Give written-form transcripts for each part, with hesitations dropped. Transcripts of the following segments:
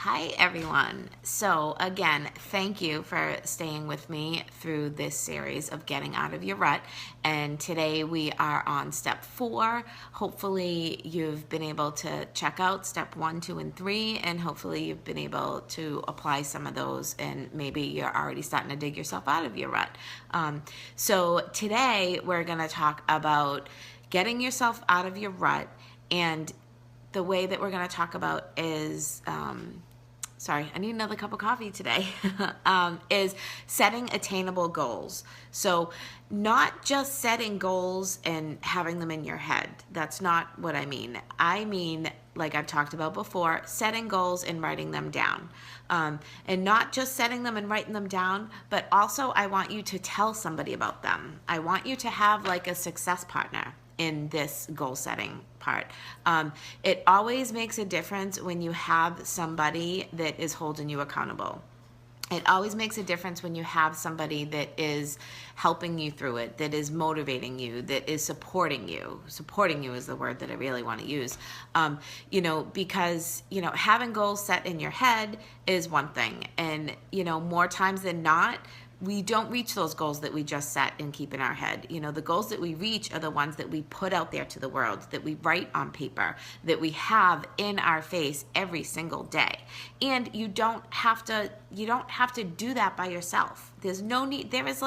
Hi everyone. So again, thank you for staying with me through this series of getting out of your rut. And today we are on step 4. Hopefully you've been able to check out step 1, 2, and 3, and hopefully you've been able to apply some of those, and maybe you're already starting to dig yourself out of your rut. So today we're going to talk about getting yourself out of your rut, and the way that we're going to talk about is, sorry, I need another cup of coffee today, is setting attainable goals. So not just setting goals and having them in your head. That's not what I mean. I mean, like I've talked about before, setting goals and writing them down. And not just setting them and writing them down, but also I want you to tell somebody about them. I want you to have like a success partner in this goal setting part. It always makes a difference when you have somebody that is holding you accountable. It always makes a difference when you have somebody that is helping you through it, that is motivating you, that is supporting you. Supporting you is the word that I really want to use. Because, having goals set in your head is one thing. And, more times than not, we don't reach those goals that we just set and keep in our head. The goals that we reach are the ones that we put out there to the world, that we write on paper, that we have in our face every single day. And you don't have to do that by yourself. There's no need. There is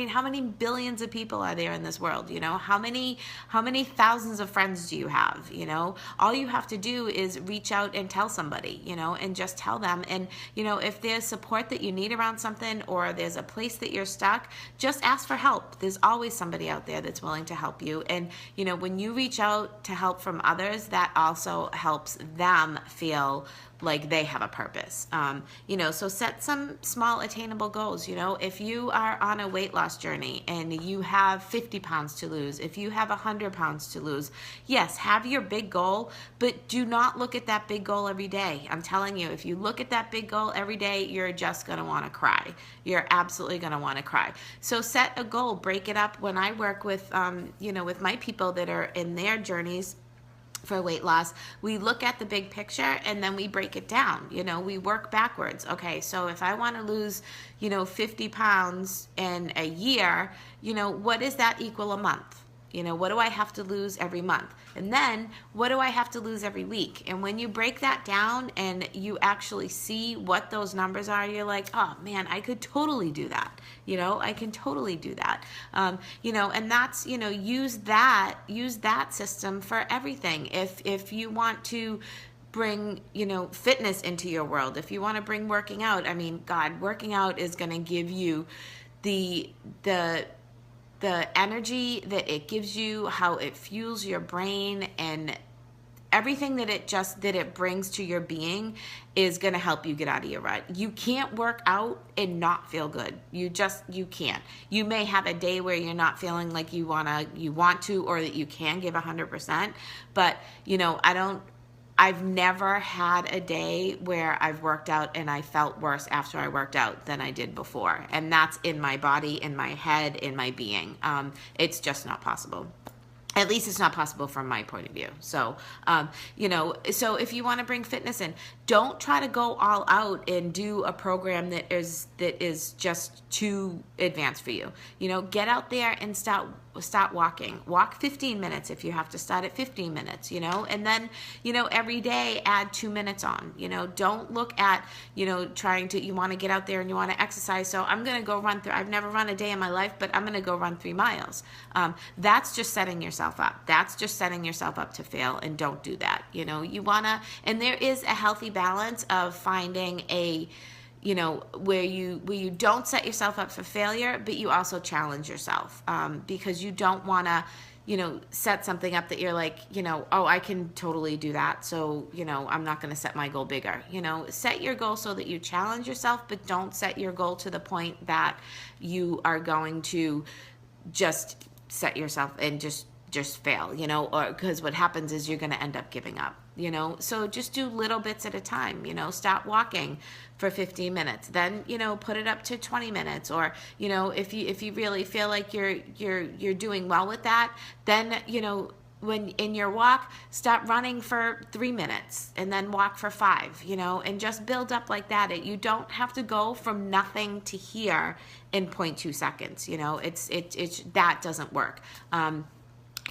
how many billions of people are there in this world? How many thousands of friends do you have? All you have to do is reach out and tell somebody, and just tell them. And, if there's support that you need around something, or there's a place that you're stuck, just ask for help. There's always somebody out there that's willing to help you. And, when you reach out to help from others, that also helps them feel like they have a purpose. So set some small attainable goals. If you are on a weight loss journey and you have 50 pounds to lose, if you have 100 pounds to lose, yes, have your big goal, but do not look at that big goal every day. I'm telling you, if you look at that big goal every day, you're just going to want to cry. You're absolutely going to want to cry. So set a goal, break it up. When I work with, with my people that are in their journeys for weight loss, we look at the big picture and then we break it down. We work backwards. Okay, so if I want to lose, 50 pounds in a year, what does that equal a month? What do I have to lose every month? And then what do I have to lose every week? And when you break that down and you actually see what those numbers are, you're like, oh man, I could totally do that. I can totally do that. And that's, use that system for everything. If you want to bring, fitness into your world, if you want to bring working out, working out is going to give you the energy that it gives you, how it fuels your brain, and everything that it brings to your being is going to help you get out of your rut. You can't work out and not feel good. You can't. You may have a day where you're not feeling like you want to, or that you can give 100%, but I've never had a day where I've worked out and I felt worse after I worked out than I did before. And that's in my body, in my head, in my being. It's just not possible. At least it's not possible from my point of view. So, so if you want to bring fitness in, don't try to go all out and do a program that is just too advanced for you. Get out there and start walking. Walk 15 minutes if you have to start at 15 minutes, and then, every day add 2 minutes on. Don't look at, you want to get out there and you want to exercise. So I'm going to go run through, I've never run a day in my life, but I'm going to go run 3 miles. That's just setting yourself up. That's just setting yourself up to fail, and don't do that. You want to, and there is a healthy balance of finding a, where you don't set yourself up for failure, but you also challenge yourself, because you don't want to, set something up that you're like, oh, I can totally do that. So, I'm not going to set my goal bigger. Set your goal so that you challenge yourself, but don't set your goal to the point that you are going to just set yourself and just fail, or because what happens is you're going to end up giving up. So just do little bits at a time. Start walking for 15 minutes, then put it up to 20 minutes, or if you really feel like you're doing well with that, then when in your walk, start running for 3 minutes and then walk for 5, and just build up like that. You don't have to go from nothing to here in 0.2 seconds. It's that doesn't work.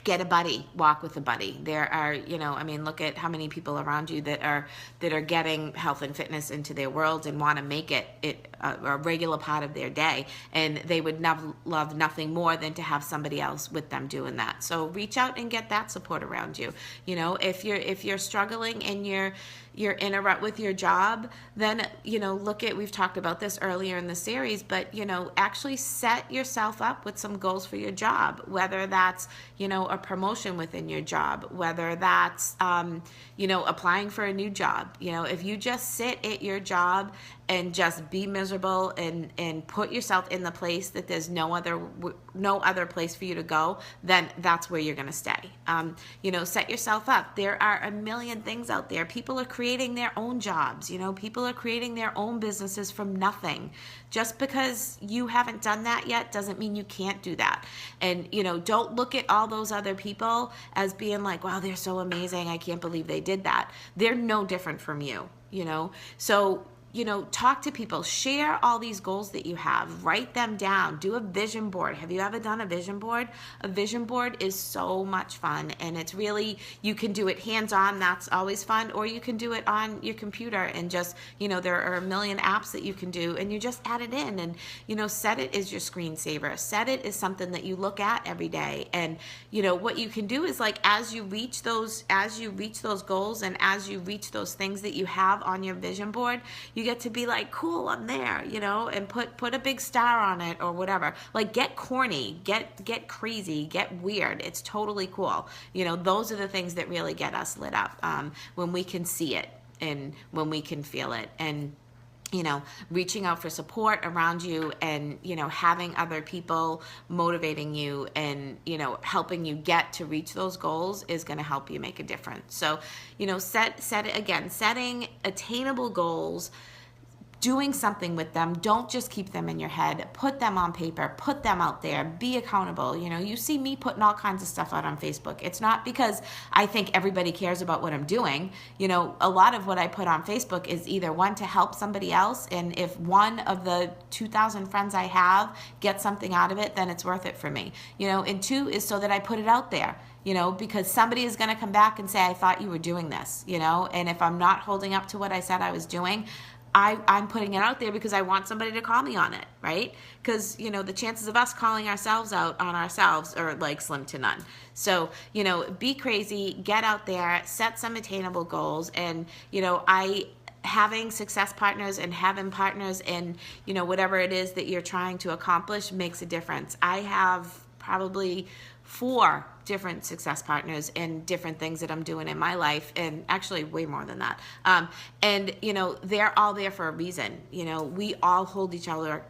Get a buddy, walk with a buddy. There are, look at how many people around you that are getting health and fitness into their world and want to make it a regular part of their day, and they would love nothing more than to have somebody else with them doing that. So reach out and get that support around you. If you're struggling and you're in a rut with your job, then we've talked about this earlier in the series, but actually set yourself up with some goals for your job, whether that's a promotion within your job, whether that's applying for a new job. If you just sit at your job and just be miserable and put yourself in the place that there's no other place for you to go, then that's where you're going to stay. Set yourself up. There are a million things out there. People are creating their own jobs. People are creating their own businesses from nothing. Just because you haven't done that yet doesn't mean you can't do that. And don't look at all those other people as being like, wow, they're so amazing, I can't believe they did that. They're no different from you. So talk to people, share all these goals that you have, write them down, do a vision board. Have you ever done a vision board? A vision board is so much fun, and it's really, you can do it hands-on, that's always fun, or you can do it on your computer and just, there are a million apps that you can do, and you just add it in and, set it as your screensaver. Set it as something that you look at every day. And, what you can do is, like, as you reach those goals and as you reach those things that you have on your vision board, you get to be like, cool, I'm there, and put a big star on it or whatever. Like, get corny, get crazy, get weird. It's totally cool. Those are the things that really get us lit up, when we can see it and when we can feel it. And reaching out for support around you and, having other people motivating you and, helping you get to reach those goals is going to help you make a difference. So, set it again, setting attainable goals, doing something with them. Don't just keep them in your head. Put them on paper. Put them out there. Be accountable. You see me putting all kinds of stuff out on Facebook. It's not because I think everybody cares about what I'm doing. A lot of what I put on Facebook is either one, to help somebody else, and if one of the 2,000 friends I have gets something out of it, then it's worth it for me. And 2 is so that I put it out there. Because somebody is going to come back and say, I thought you were doing this, and if I'm not holding up to what I said I was doing, I'm putting it out there because I want somebody to call me on it, right? Because, the chances of us calling ourselves out on ourselves are like slim to none. So, be crazy, get out there, set some attainable goals. And, having success partners and having partners in, whatever it is that you're trying to accomplish makes a difference. I have probably 4 different success partners and different things that I'm doing in my life, and actually way more than that. And they're all there for a reason. We all hold each other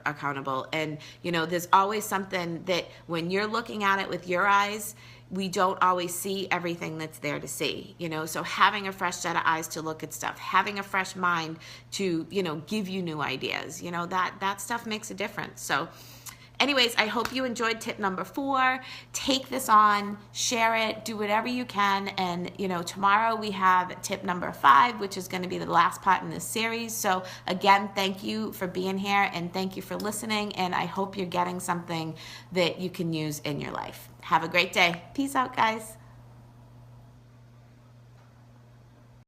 accountable, and there's always something that when you're looking at it with your eyes, we don't always see everything that's there to see. So having a fresh set of eyes to look at stuff, having a fresh mind to give you new ideas, that stuff makes a difference. So anyways, I hope you enjoyed tip number 4. Take this on, share it, do whatever you can. And, tomorrow we have tip number 5, which is going to be the last part in this series. So again, thank you for being here and thank you for listening. And I hope you're getting something that you can use in your life. Have a great day. Peace out, guys.